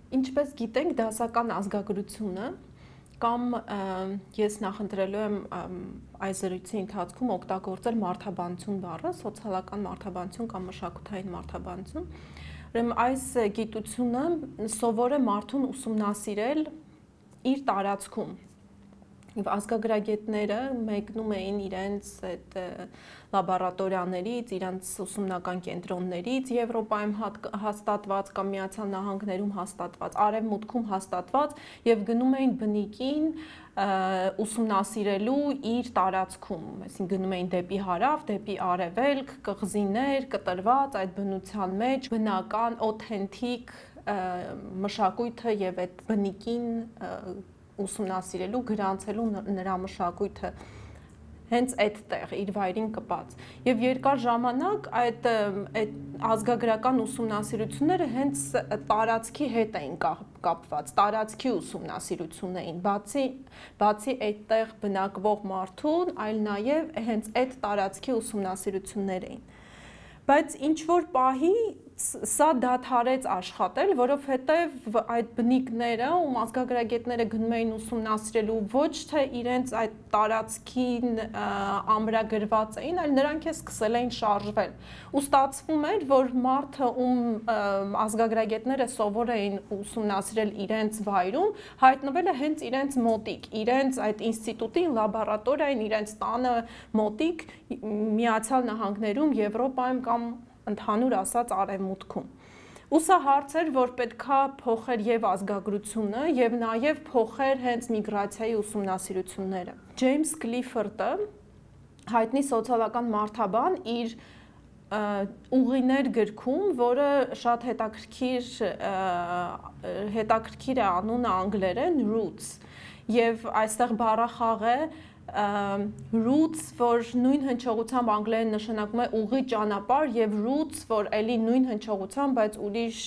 Ինչպես գիտենք, դասական ազգագրությունը կամ ես նախընտրելու եմ այս զրույցի ընթացքում օգտագործել մարդաբանություն բառը, սոցիալական մարդաբանություն կամ մշակութային մարդաբանություն։ Ուրեմն այս գիտությունը սովոր է մարդուն ուսումնասիրել իր տարածքում։ Եվ ազգագրագետները մեկնում էին իրենց այդ լաբորատորիաներից, իրենց ուսումնական կենտրոններից, Եվրոպայում հաստատված կամ Միացյալ Նահանգներում հաստատված, Արևմուտքում հաստատված եւ գնում էին բնիկին ուսումնասիրելու իր տարածքում, այսինքն գնում էին դեպի հարավ, դեպի արևելք, կղզիներ, կտրված այդ բնության մեջ բնական, օթենտիկ մշակույթը եւ այդ բնիկին ուսումնասիրելու, գրանցելու նրա մշակույթը հենց այդտեղ իր վայրին կպած։ Եվ երկար ժամանակ այդ ազգագրական ուսումնասիրությունները հենց տարածքի հետ էին կապված, տարածքի ուսումնասիրություն էին, բացի այդտեղ բնակվող մարդուն, այլ նաև հենց այդ տարածքի ուսումնասիրություններ էին։ Բայց ինչ որ պահի սա դադարեց աշխատել, որովհետև այդ բնիկները ու ազգագրագետները գնում էին ուսումնասիրելու ոչ թե իրենց այդ տարածքին ամրագրված էին, այլ նրանք սկսել էին շարժվել։ Ու ստացվում էր, որ մարդը, ում ազգագրագետները սովոր էին ուսումնասիրել իրենց վայրում, հայտնվել է հենց իրենց մոտիկ, իրենց այդ ինստիտուտին, լաբորատորիային, իրենց տանը մոտիկ Միացյալ Նահանգներում, Եվրոպայում կամ ընդհանուր ասած Արևմուտքում։ Ու սա հարց էր, որ պետքա փոխեր եւ ազգագրությունը եւ նաեւ փոխեր հենց միգրացիայի ուսումնասիրությունները։ Ջեյմս Կլիֆորդը, հայտնի սոցիալական մարդաբան, իր ուղիներ գրքում, որը շատ հետաքրքիր է անունը անգլերեն Roots, եւ այստեղ բառախաղ է roots, որ նույն հնչողությամբ անգլերեն նշանակում է ուղի ճանապարհ եւ roots, որ էլի նույն հնչողությամբ, բայց ուրիշ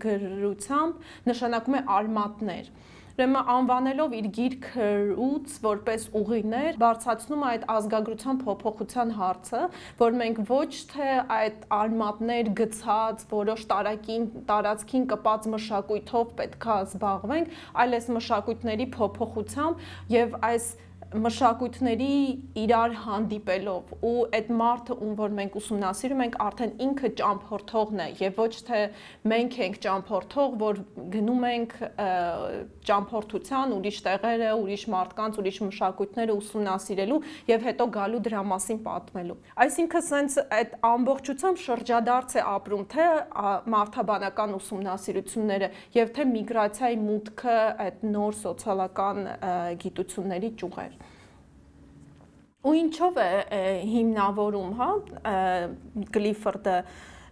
գրությամբ նշանակում է արմատներ։ Ուրեմն անվանելով իր գիրքը Roots որպես ուղիներ, բարձրացնում է այդ ազգագրության փոփոխության հարցը, որ մենք ոչ թե այդ արմատներ գցած, որոշ տարածքին կպած մշակույթով պետքա զբաղվենք, այլ այս մշակույթների փոփոխությամբ եւ այս մշակույթների իրար հանդիպելով ու այդ մարդը, ում որ մենք ուսումնասիրում ենք, արդեն ինքը ճամփորդողն է եւ ոչ թե մենք ենք ճամփորդող, որ գնում ենք ճամփորդության ուրիշ տեղերը, ուրիշ մարդկանց, ուրիշ մշակույթները ուսումնասիրելու եւ հետո գալու դրա մասին պատմելու։ Այսինքն սենց այդ ամբողջությամբ շրջադարձ է ապրում թե մարդաբանական ուսումնասիրությունները եւ թե միգրացիայի մուտքը այդ նոր սոցիալական գիտությունների ճյուղեր։ Ու ինչով է հիմնավորում, Կլիֆորդը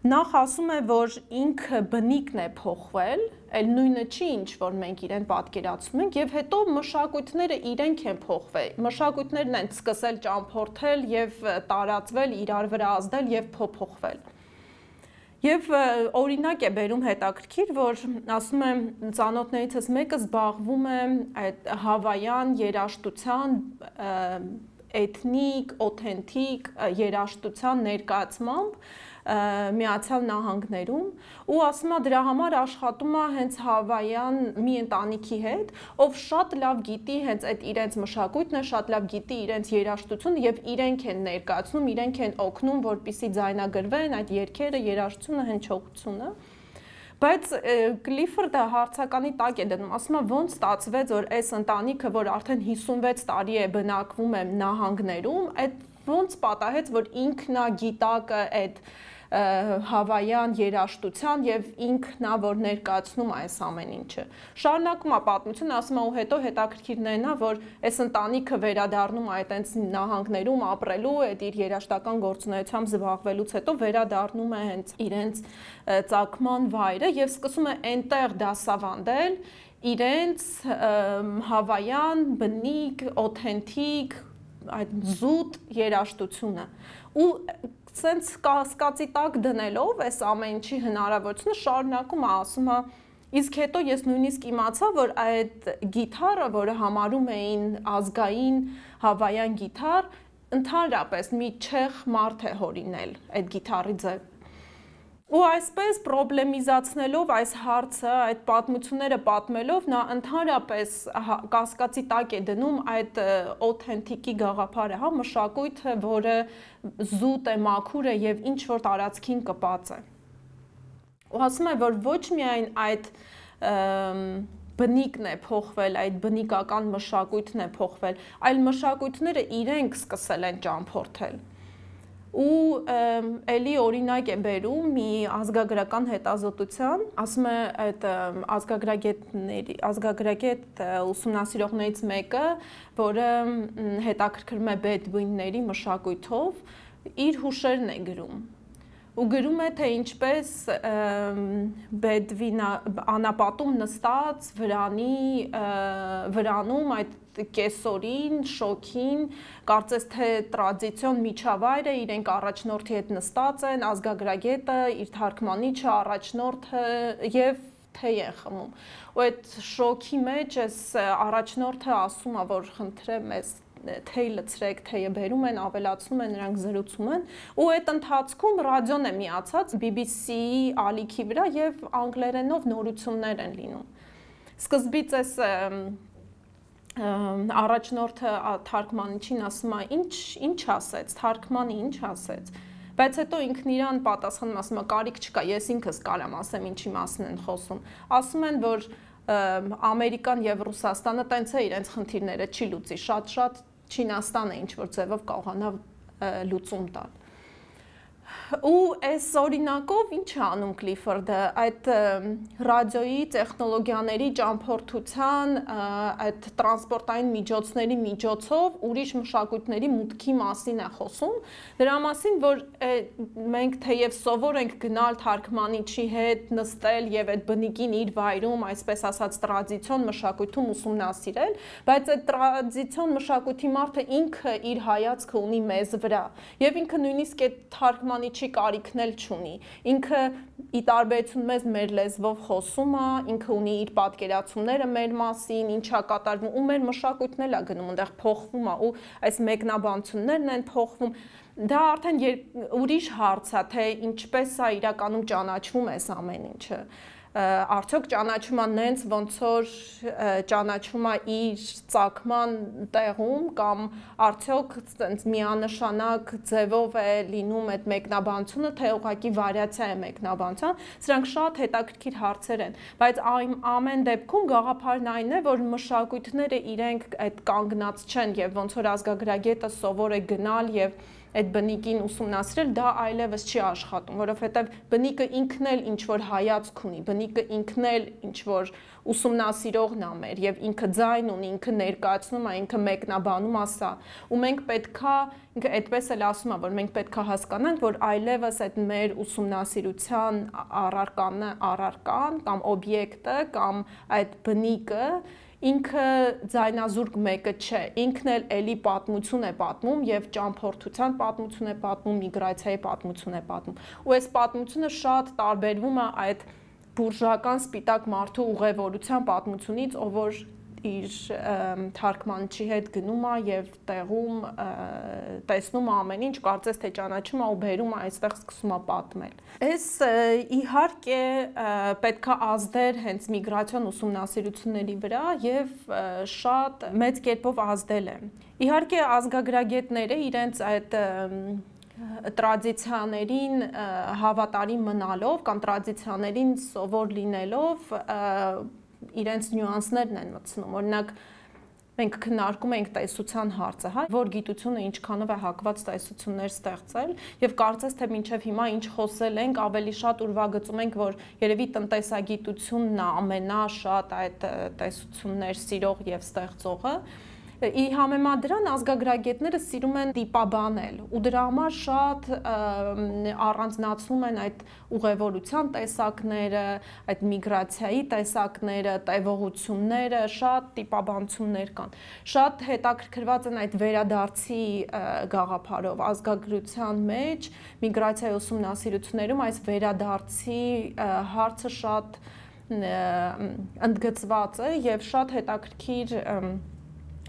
նախ ասում է, որ ինքը բնիկն է փոխվել, այլ նույնը չի, ինչ որ մենք իրեն պատկերացնում ենք, եւ հետո մշակույթները իրենք են փոխվել, մշակույթներն են սկսել ճամփորդել եւ տարածվել, իրար վրա ազդել եւ փոփոխվել։ Եվ օրինակ է բերում հետաքրքիր, որ ասում եմ ծանոթներիցս մեկը զբաղվում է այդ հավայան երաժշտության էթնիկ, օթենտիկ երաժշտության ներկայացմամբ Միացյալ Նահանգներում ու ասում է դրա համար աշխատում է հենց հավայան մի ընտանիքի հետ, ով շատ լավ գիտի հենց այդ իրենց մշակույթն է, շատ լավ գիտի իրենց երաժշտությունը եւ իրենք են ներկայացնում, իրենք են օգնում, որպեսզի ձայնագրվեն այդ երգերը, երաժշտությունը, հնչողությունը։ Բայց Կլիֆորդը հարցականի տակ է դնում, ասում է ոնց ստացվեց, որ այս ընտանիքը, որ արդեն 56 տարի է բնակվում է նահանգներում, այդ ոնց պատահեց, որ ինքն է գիտակը այդ հավայան երաժշտության եւ ինքն է որ ներկայացնում այս ամեն ինչը։ Շարունակում է պատմությունը, ասում է ու հետո հետաքրքիրն է նա, որ այս ընտանիքը վերադառնում է այտենց նահանգներում ապրելու, այդ իր երաժշտական գործունեությամբ զբաղվելուց հետո վերադառնում է հենց իրենց ծագման վայրը եւ սկսում է այնտեղ դասավանդել իրենց հավայան, բնիկ, օթենտիկ այդ զուտ երաժշտությունը ու սենց կասկածի տակ դնելով այս ամեն ինչի հնարավորությունը շարունակում է ասում է իսկ հետո ես նույնիսկ իմացա որ այդ գիտարը որը համարում էին ազգային հավայան գիտար ընդհանրապես մի չեխ մարդ է հորինել այդ գիտարի ձև Ու այսպես պրոբլեմիզացնելով այս հարցը, այդ պատմությունները պատմելով, նա ընդհանրապես կասկածի տակ է դնում այդ օթենտիկի գաղափարը, հա, մշակույթը, որը զուտ է, մաքուր է եւ ինչ որ տարածքին կպած է։ Ու ասում է, որ ոչ միայն այդ բնիկն է փոխվել, այդ բնիկական մշակույթն է փոխվել, այլ մշակույթները իրենք սկսել են ճամփորդել։ Ու էլի օրինակ է բերում մի ազգագրական հետազոտության, ասում է այդ ազգագրագետ ուսումնասիրողներից մեկը, որը հետաքրքրում է բեդուինների մշակույթով, իր հուշերն է գրում։ Ու գրում է, թե ինչպես անապատում նստած վրանում այդ կեսօրին, շոգին, կարծես թե տրադիցիոն միջավայր է, իրենք առաջնորդի հետ նստած են, ազգագրագետը, իր թարգմանիչը, առաջնորդը եւ թե են խմում։ Ու այդ շոկի մեջ այս առաջնորդը ասում է, որ խնդրեմ մեզ թեյ լցրեք, թեյը բերում են, ավելացնում են, նրանք զրուցում են, ու այդ ընթացքում ռադիոն է միացած BBC-ի ալիքի վրա եւ անգլերենով նորություններ են լինում։ Սկզբից այս առաջնորդը թարգմանիչին ասում է, ինչ ասեց, թարգմանի ինչ ասեց, բայց հետո ինքն իրան պատասխանում, ասում է, կարիք չկա, ես ինքս կարամ ասեմ, ինչի մասին են խոսում։ Ասում են, որ Ամերիկան եւ Ռուսաստանը տենց է իրենց խնդիրները չի լուծի, շատ Չինաստանը ինչ որ ձևով կարողանա լուծում տալ։ Ու այս օրինակով ինչ է անում Կլիֆորդը, այդ ռադիոյի տեխնոլոգիաների ճամփորդության, այդ տրանսպորտային միջոցների միջոցով ուրիշ մշակույթների մուտքի մասին է խոսում, դրա մասին, որ մենք թեև սովոր ենք գնալ թարգմանիչի հետ, նստել եւ այդ բնիկին իր վայրում, այսպես ասած տրադիցիոն մշակույթում ուսումնասիրել, բայց այդ տրադիցիոն մշակույթի մարդը ինքը իր հայացքը ունի մեզ վրա եւ ինքը նույնիսկ այդ թարգմանիչի կարիքն էլ չունի, ինքը ի տարբերություն մեզ մեր լեզվով խոսում է, ինքը ունի իր պատկերացումները մեր մասին, ինչա կատարվում ու մեր մշակույթն էլ է գնում, այնտեղ փոխվում է ու այս մեկնաբանություններն են փոխվում, դա արդեն ուրիշ հարց է, թե ինչպես է իրականում ճանաչվում այս ամեն ինչը, արդյոք ճանաչում է նենց ոնց որ ճանաչում է իր ծագման տեղում կամ արդյոք տենց միանշանակ ձևով է լինում այդ մեկնաբանությունը, թե ուղղակի վարիացիա է մեկնաբանության, սրանք շատ հետաքրքիր հարցեր են, բայց ամեն դեպքում գաղափարն այն է, որ մշակույթները իրենք այդ կանգնած չեն եւ ոնց որ ազգագրագետը սովոր է գնալ եւ այդ բնիկին ուսումնասիրել, դա այլևս չի աշխատում, որովհետև բնիկը ինքն էլ ինչ որ հայացք ունի, բնիկը ինքն էլ ինչ որ ուսումնասիրողն է մեր եւ ինքը ձայն ունի, ինքը ներկայացնում է, ինքը մեկնաբանում է սա։ Ու մենք պետքա, ինքը այդպես էլ ասում է, որ մենք պետքա հասկանանք, որ այլևս այդ մեր ուսումնասիրության առարկան կամ օբյեկտը կամ այդ բնիկը ինքը ձայնազուրկ մեկը չէ, ինքն էլ էլի պատմություն է պատմում եւ ճամփորդության պատմություն է պատմում, միգրացիայի պատմություն է պատմում։ Ու այս պատմությունը շատ տարբերվում է այդ բուրժուական սպիտակ մարդու ուղևորության պատմությունից, ով որ իր թարգմանչի հետ գնում է եւ տեղում տեսնում է ամեն ինչ, կարծես թե ճանաչում է ու բերում է այստեղ սկսում է պատմել։ Այս իհարկե պետքա ազդեր հենց միգրացիոն ուսումնասիրությունների վրա եւ շատ մեծ կերպով ազդել է։ Իհարկե ազգագրագետները իրենց այդ տրադիցիաներին հավատարիմ մնալով կամ տրադիցիաներին սովոր լինելով իրենց նյուանսներն են մտցնում, օրինակ մենք քննարկում ենք տեսության հարցը, հա, որ գիտությունը ինչքանով է հակված տեսություններ ստեղծել եւ կարծես թե մինչեւ հիմա ինչ խոսել ենք, ավելի շատ ուրվագծում ենք, որ երևի տնտեսագիտությունն է ամենաշատ այդ տեսություններ սիրող եւ ստեղծողը։ Ի համեմատ դրան ազգագրագետները սիրում են տիպաբանել ու դրա համար շատ առանձնացնում են այդ ուղևորության տեսակները, այդ միգրացիայի տեսակները, տևողությունները, շատ տիպաբանություններ կան։ Շատ հետաքրքրված են այդ վերադարձի գաղափարով ազգագրության մեջ, միգրացիայի ուսումնասիրություններում այս վերադարձի հարցը շատ ընդգծված է եւ շատ հետաքրքիր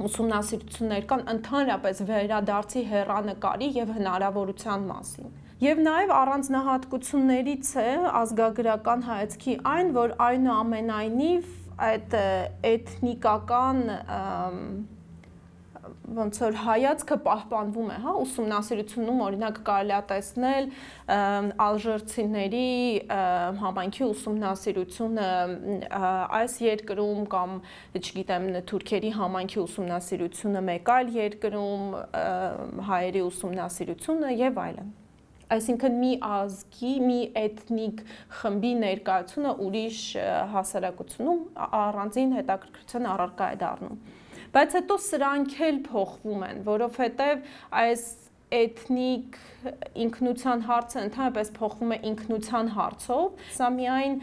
ուսումնասիրություններ կան ընդհանրապես վերադարձի հեռանկարի եւ հնարավորության մասին։ Եվ նաև առանձնահատկություններից է ազգագրական հայացքի այն, որ այնուամենայնիվ այդ էթնիկական ոնց որ հայացքը պահպանվում է, հա, ուսումնասիրությունում օրինակ կարելի է տեսնել ալժիրցիների համայնքի ուսումնասիրությունը այս երկրում կամ չգիտեմ թուրքերի համայնքի ուսումնասիրությունը մեկ այլ երկրում, հայերի ուսումնասիրությունը եւ այլն։ Այսինքն մի ազգի, մի էթնիկ խմբի ներկայությունը ուրիշ հասարակությունում առանձին հետաքրքրության առարկա է դառնում։ Բայց հետո սրանք էլ փոխվում են, որովհետև այս էթնիկ ինքնության հարցը ընդհանրապես փոխվում է ինքնության հարցով, սա միայն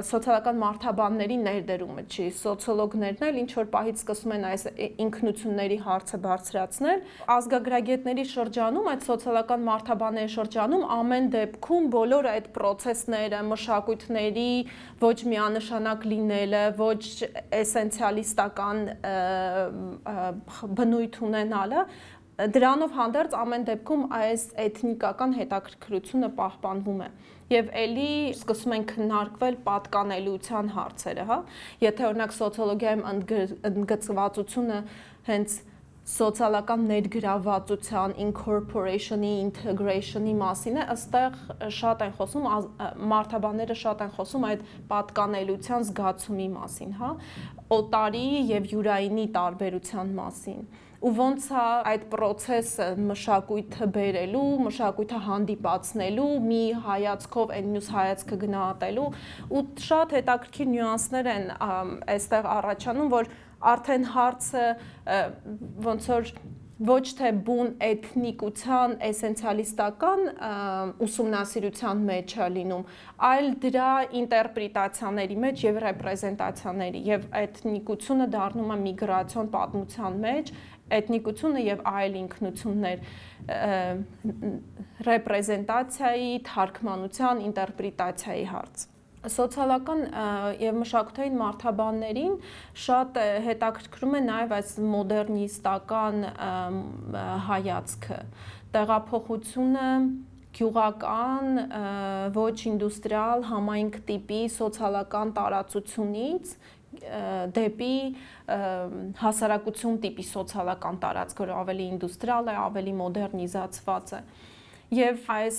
սոցիալական մարդաբանների ներդրումը չի, սոցիոլոգներն էլ ինչ որ պահից սկսում են այս ինքնությունների հարցը բարձրացնել, ազգագրագետների շրջանում, այդ սոցիալական մարդաբանների շրջանում ամեն դեպքում բոլոր այդ պրոցեսները, մշակույթների ոչ միանշանակ լինելը, ոչ էսենցիալիստական բնույթ ունենալը, դրանով հանդերձ ամեն դեպքում այս էթնիկական հետաքրքրությունը պահպանվում է եւ ելի սկսում են քննարկվել պատկանելիության հարցերը, հա, եթե օրինակ սոցիոլոգիայում ընդգծվածությունը հենց սոցիալական ներգրավվածության, incorporation-ի, integration-ի մասին է, ըստեղ շատ են խոսում, մարդաբանները շատ են խոսում այդ պատկանելիության զգացումի մասին, հա, օտարի եւ յուրայինի տարբերության մասին։ Ու ոնց է այդ process-ը մշակույթը բերելու, մշակույթը հանդիպացնելու, մի հայացքով այն մյուս հայացքը գնահատելու ու շատ հետաքրքիր նյուանսներ են այստեղ առաջանում, որ արդեն հարցը ոնց որ ոչ թե բուն էթնիկության էսենցիալիստական ուսումնասիրության մեջ է լինում, այլ դրա ինտերպրետացիաների մեջ եւ ռեպրեզենտացիաների եւ էթնիկությունը դառնում է միգրացիոն պատմության մեջ, էթնիկությունը եւ այլ ինքնություններ ռեպրեզենտացիայի, թարգմանության, ինտերպրետացիայի հարց։ Սոցիալական եւ մշակութային մարդաբաններին շատ հետաքրքրում է նաեւ այս մոդեռնիստական հայացքը, տեղափոխությունը գյուղական, ոչ ինդուստրիալ համայնք տիպի սոցիալական տարածությունից դեպի հասարակություն տիպի սոցիալական տարածք, որ ավելի ինդուստրիալ է, ավելի մոդեռնիզացված է։ Եվ այս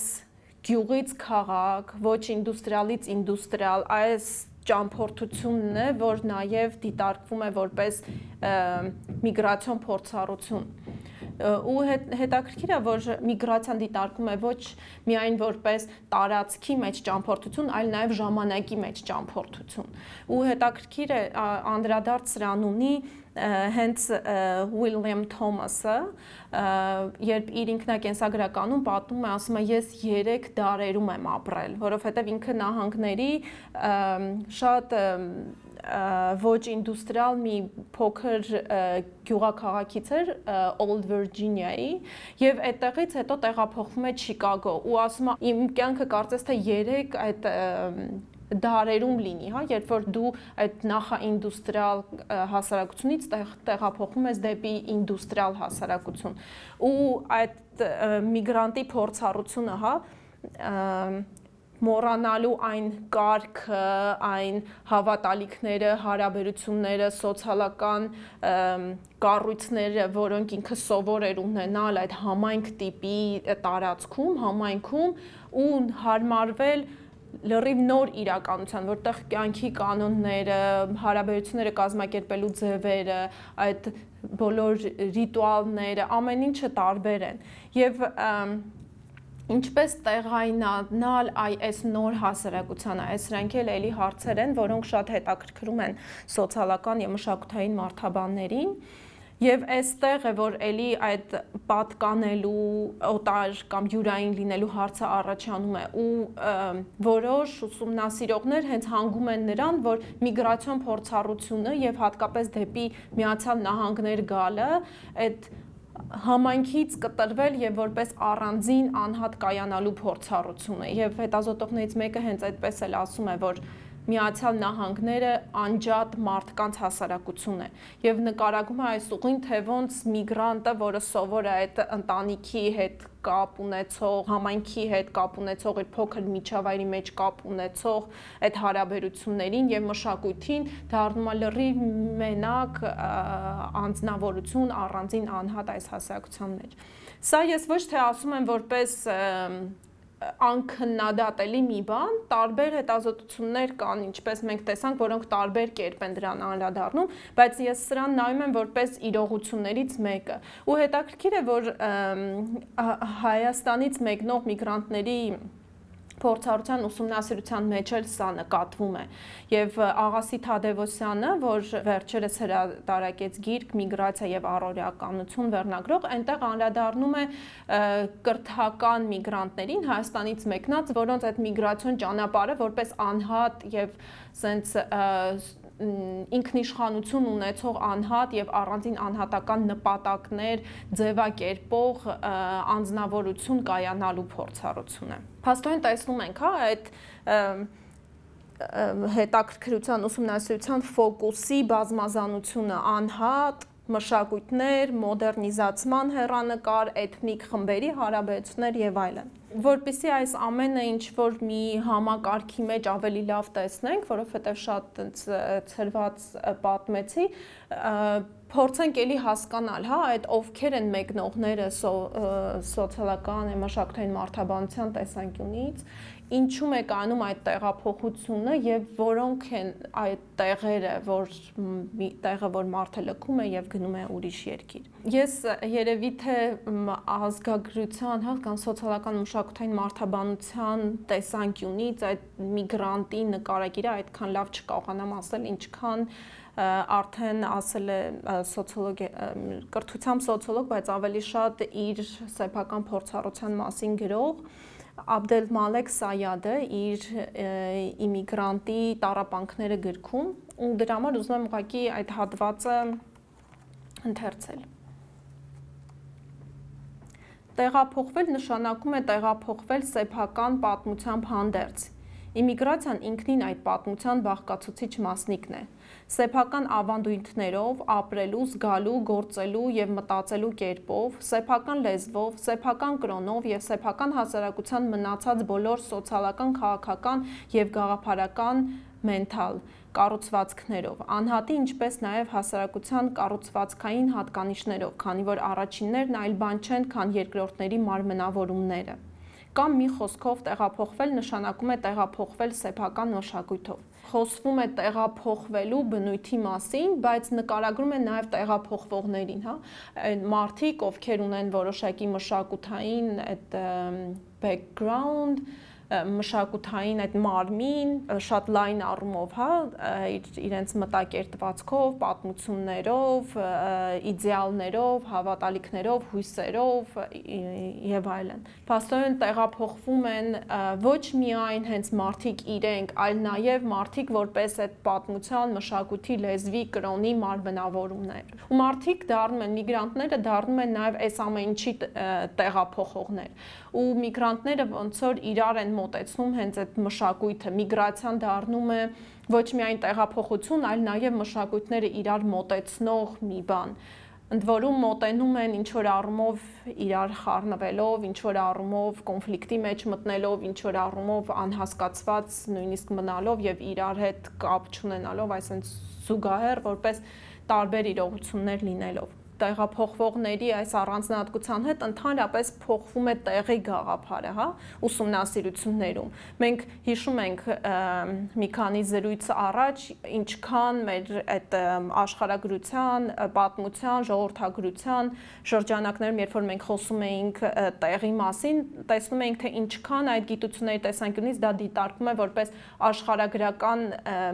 գյուղից քաղաք, ոչ ինդուստրիալից ինդուստրիալ, այս ճամփորդությունն է, որ նաև դիտարկվում է որպես միգրացիոն փորձառություն։ Ու հետաքրքիր է, որ միգրացիան դիտարկվում է ոչ միայն որպես տարածքի մեջ ճամփորդություն, այլ նաև ժամանակի մեջ ճամփորդություն։ Ու հետաքրքիր է անդրադարձ սրան ունի հենց Ուիլյամ Թոմասը, երբ իր ինքնակենսագրականում պատմում է, ասում է ես 3 դարերում եմ ապրել, որովհետև ինքը նահանգների շատ ոչ ինդուստրիալ մի փոքր գյուղաքաղաքից էր Old Virginia-ի եւ այդտեղից հետո տեղափոխվում է Չիկագո ու ասում է իմ կյանքը կարծես թե 3 այդ դարերում լինի, հա, երբ որ դու այդ նախաինդուստրիալ հասարակությունից տեղափոխվում ես դեպի ինդուստրիալ հասարակություն ու այդ միգրանտի փորձառությունը, հա, մոռանալու այն կարգը, այն հավատալիքները, հարաբերությունները, սոցիալական կառույցները, որոնք ինքը սովոր էր ունենալ այդ համայնք տիպի տարածքում, համայնքում ու հարմարվել լրիվ նոր իրականության, որտեղ կյանքի կանոնները, հարաբերությունները կազմակերպելու ձևերը, այդ բոլոր ռիտուալները, ամեն ինչը տարբեր են։ Եվ ինչպես տեղայնանալ այս նոր հասարակությանը, սրանք էլ էլի հարցեր են, որոնք շատ հետաքրքրում են սոցիալական եւ մշակութային մարդաբաններին։ Եվ այստեղ է, որ էլի այդ պատկանելու, օտար կամ յուրային լինելու հարցը առաջանում է ու որոշ ուսումնասիրողներ հենց հանգում են նրան, որ միգրացիոն փորձառությունը եւ հատկապես դեպի Միացյալ Նահանգներ գալը, այդ համայնքից կտրվել եւ որպես առանձին անհատ կայանալու փորձառություն է եւ հետազոտողներից մեկը հենց այդպես էլ ասում է, որ Միացյալ Նահանգները անջատ մարդկանց հասարակություն է եւ նկարագրում է այս ուղին, թե ոնց միգրանտը, որը սովոր է այդ ընտանիքի հետ կապ ունեցող, համայնքի հետ կապ ունեցող, իր փոքր միջավայրի մեջ կապ ունեցող այդ հարաբերություններին եւ մշակույթին դառնում է լրիվ մենակ անձնավորություն, առանձին անհատ այս հասարակության մեջ։ Սա ես ոչ թե ասում եմ որպես անքննադատելի մի բան, տարբեր հետազոտություններ կան, ինչպես մենք տեսանք, որոնք տարբեր կերպ են դրան անդրադառնում, բայց ես սրան նայում եմ որպես իրողություններից մեկը։ Ու հետաքրքիր է, որ Հայաստանից մեկնող միգրանտների փորձառության ուսումնասիրության մեջ էլ սա նկատվում է եւ Աղասի Թադևոսյանը, որ վերջերս հրատարակեց գիրք «Միգրացիա եւ առօրեականություն» վերնագրող, այնտեղ անդրադառնում է կրթական միգրանտներին Հայաստանից մեկնած, որոնց այդ միգրացիոն ճանապարհը որպես անհատ եւ սենց ինքնիշխանություն ունեցող անհատ եւ առանձին անհատական նպատակներ ձևակերպող անձնավորություն կայանալու փորձառություն է։ Փաստորեն տեսնում ենք, հա, այդ հետաքրքրության ուսումնասիրության ֆոկուսի բազմազանությունը անհատ մշակույթներ, մոդեռնիզացման հեռանկար, էթնիկ խմբերի հարաբերություններ եւ այլն։ Որպեսզի այս ամենը ինչ որ մի համակարգի մեջ ավելի լավ տեսնենք, որովհետեւ շատ ցրված պատմեցի, փորձենք էլի հասկանալ, հա, այդ ովքեր են մեկնողները սոցիալական, մշակութային մարդաբանության տեսանկյունից, ինչու է կանում այդ տեղափոխությունը եւ որոնք են այդ տեղերը, որ մարդը լքում է եւ գնում է ուրիշ երկիր։ Ես երևի թե ազգագրության, հա, կամ սոցիալական մշակութային մարդաբանության տեսանկյունից այդ միգրանտի նկարագիրը այդքան լավ չկարողանամ ասել, ինչքան արդեն ասել է սոցիոլոգ, կրթությամբ սոցիոլոգ, բայց ավելի շատ իր սեփական փորձառության մասին գրող Աբդելմալեք Սայադը իր իմիգրանտի տառապանքները գրքում, ու դրա համար ուզում եմ ուղղակի այդ հատվածը ընթերցել։ Տեղափոխվել նշանակում է տեղափոխվել սեփական պատմությամբ հանդերձ։ Իմիգրացիան ինքնին այդ պատմության բաղկացուցիչ մասնիկն է։ Սեփական ավանդույթներով, ապրելու, զգալու, գործելու եւ մտածելու կերպով, սեփական լեզվով, սեփական կրոնով եւ սեփական հասարակության մնացած բոլոր սոցիալական, քաղաքական եւ գաղափարական մենթալ կառուցվածքներով, անհատի ինչպես նաեւ հասարակության կառուցվածքային հատկանիշներով, քանի որ առաջիններն այլ բան չեն, քան երկրորդների մարմնավորումները։ Կամ մի խոսքով տեղափոխվել նշանակում է տեղափոխվել սեփական մշակույթով։ Խոսվում է տեղափոխվելու բնույթի մասին, բայց նկարագրում է նաև տեղափոխվողներին, հա, մարդիկ, ովքեր ունեն որոշակի մշակութային այդ background, մշակութային այդ մարմին, շատ լայն առումով, հա, իրենց մտակերտվածքով, պատմություններով, իդեալներով, հավատալիքներով, հույսերով եւ այլն։ Փաստորեն տեղափոխվում են ոչ միայն հենց մարդիկ իրենք, այլ նաեւ մարդիկ որպես այդ պատմության, մշակույթի, լեզվի, կրոնի մարմնավորումներ։ Ու մարդիկ դառնում են, միգրանտները դառնում են նաեւ այս ամեն ինչի տեղափոխողներ։ Ու միգրանտները ոնց որ իրար են մոտեցնում հենց այդ մշակույթը, միգրացիան դառնում է ոչ միայն տեղափոխություն, այլ նաև մշակույթները իրար մոտեցնող մի բան։ Ընդ որում մոտենում են ինչ որ առումով իրար խառնվելով, ինչ որ առումով կոնֆլիկտի մեջ մտնելով, ինչ որ առումով անհասկացված նույնիսկ մնալով եւ իրար հետ կապ չունենալով, այսինքն զուգահեռ որպես տարբեր իրողություններ լինելով։ Տեղափոխվողների այս առանձնահատկության հետ ընդհանրապես փոխվում է տեղի գաղափարը, հա, ուսումնասիրություններում։ Մենք հիշում ենք մի քանի զրույց առաջ, ինչքան մեր այդ աշխարհագրության, պատմության, ժողովրդագրության շրջանակներում, երբ որ մենք խոսում էինք տեղի մասին, տեսնում էինք, թե ինչքան այդ գիտությունների տեսանկյունից դա դիտարկվում է որպես աշխարհագրական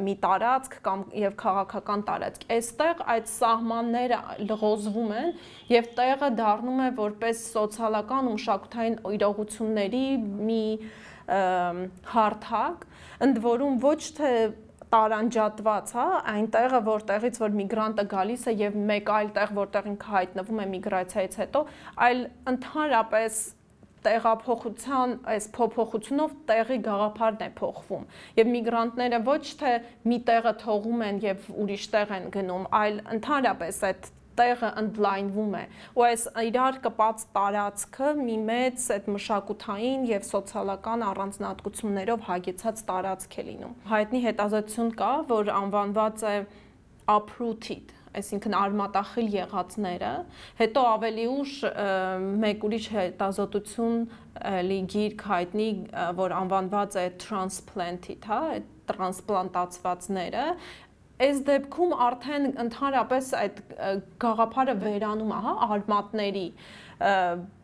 մի տարածք կամ եւ քաղաքական տարածք։ Այստեղ այդ սահմանները լղոզվում են եւ տեղը դառնում է որպես սոցիալական ու մշակութային իրողությունների մի հարթակ, ընդ որում ոչ թե տարանջատված, հա, այնտեղը որտեղից որ միգրանտը գալիս է եւ մեկ այլ տեղ որտեղ ինքը հայտնվում է միգրացիայից հետո, այլ ընդհանրապես տեղափոխության այս փոփոխությունով տեղի գաղափարն է փոխվում եւ միգրանտները ոչ թե մի տեղը թողում են եւ ուրիշ տեղ են գնում, այլ ընդհանրապես այդ տեղը ընդլայնվում է ու այս իրար կապած տարածքը մի մեծ այդ մշակութային եւ սոցիալական առանձնահատկություններով հագեցած տարածք է լինում։ Հայտնի հետազոտություն կա, որ անվանված է uprooted, այսինքն արմատախիլ եղածները, հետո ավելի ուշ մեկ ուրիշ հետազոտություն գիրք հայտնի, որ անվանված է transplanted, հա, տրանսպլանտացվածները, այս դեպքում արդեն ընդհանրապես այդ գաղափարը վերանում է, հա, արմատների,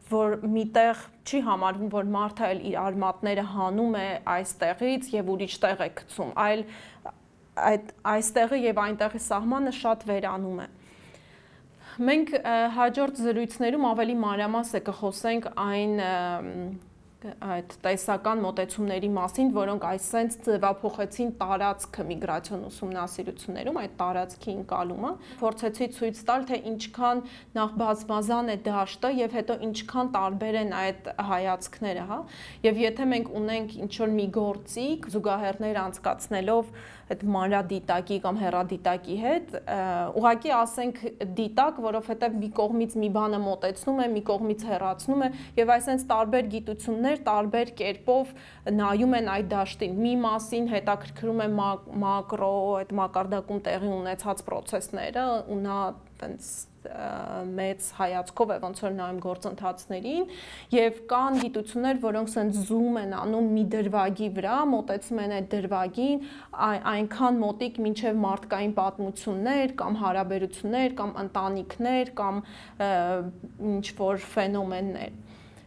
որ միտեղ չի համարվում, որ մարդը իր արմատները հանում է այստեղից եւ ուրիշ տեղ է գցում, այլ այստեղը եւ այնտեղի սահմանը շատ վերանում է։ Մենք հաջորդ զրույցներում ավելի մանրամասն կխոսենք այդ տեսական մոտեցումների մասին, որոնք այսենց ձևափոխեցին տարածքը միգրացիոն ուսումնասիրություններում, այդ տարածքի ընկալումը, փորձեցի ցույց տալ, թե ինչքան նախ բազմազան է դաշտը եւ հետո ինչքան տարբեր են այդ հայացքները, հա։ Եվ եթե մենք ունենք ինչ-որ մի գործիք զուգահեռներ անցկացնելով այդ մանրադիտակի կամ հեռադիտակի հետ, ուղղակի ասենք դիտակ, որովհետև մի կողմից մի բանը մոտեցնում է, մի կողմից հեռացնում է եւ այսպես տարբեր գիտություններ տարբեր կերպով նայում են այդ դաշտին։ Մի մասին հետաքրքրում է մակրո, այդ մակարդակում տեղի ունեցած process-ները ու նա տենց մեծ հայացքով է ոնց որ նայում գործընթացներին եւ կան գիտություններ, որոնք սենց զում են անում մի դրվագի վրա, մոտեցում են այդ դրվագին այնքան մոտիկ մինչեւ մարդկային պատմություններ կամ հարաբերություններ կամ ընտանիքներ կամ ինչ որ ֆենոմեններ։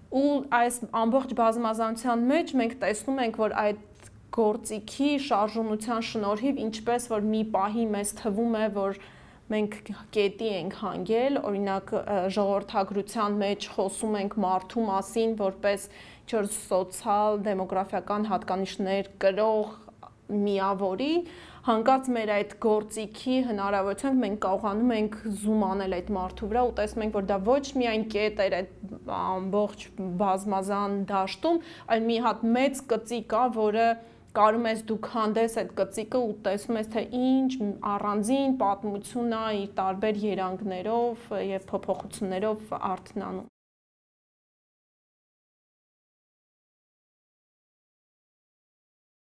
Ու այս ամբողջ բազմազանության մեջ մենք տեսնում ենք, որ այդ գործիքի շարժունության շնորհիվ ինչպես որ մի պահի մեզ թվում է, որ մենք կետի ենք հանգել, օրինակ ժողովրդագրության մեջ խոսում ենք մարդու մասին, որպես ինչ-որ սոցիալ, դեմոգրաֆիական հատկանիշներ կրող միավորի, հանկարծ մեր այդ գործիքի հնարավորությամբ մենք կարողանում ենք զում անել այդ մարդու վրա ու տեսնում ենք, որ դա ոչ միայն կետ էր այդ ամբողջ բազմազան դաշտում, այլ մի հատ մեծ կծիկ է, որը կարում ես դուք հանդես այդ կծիկը ու տեսնում ես, թե ինչ առանձին պատմություն է իր տարբեր երանգներով եւ փոփոխություններով արթնանում։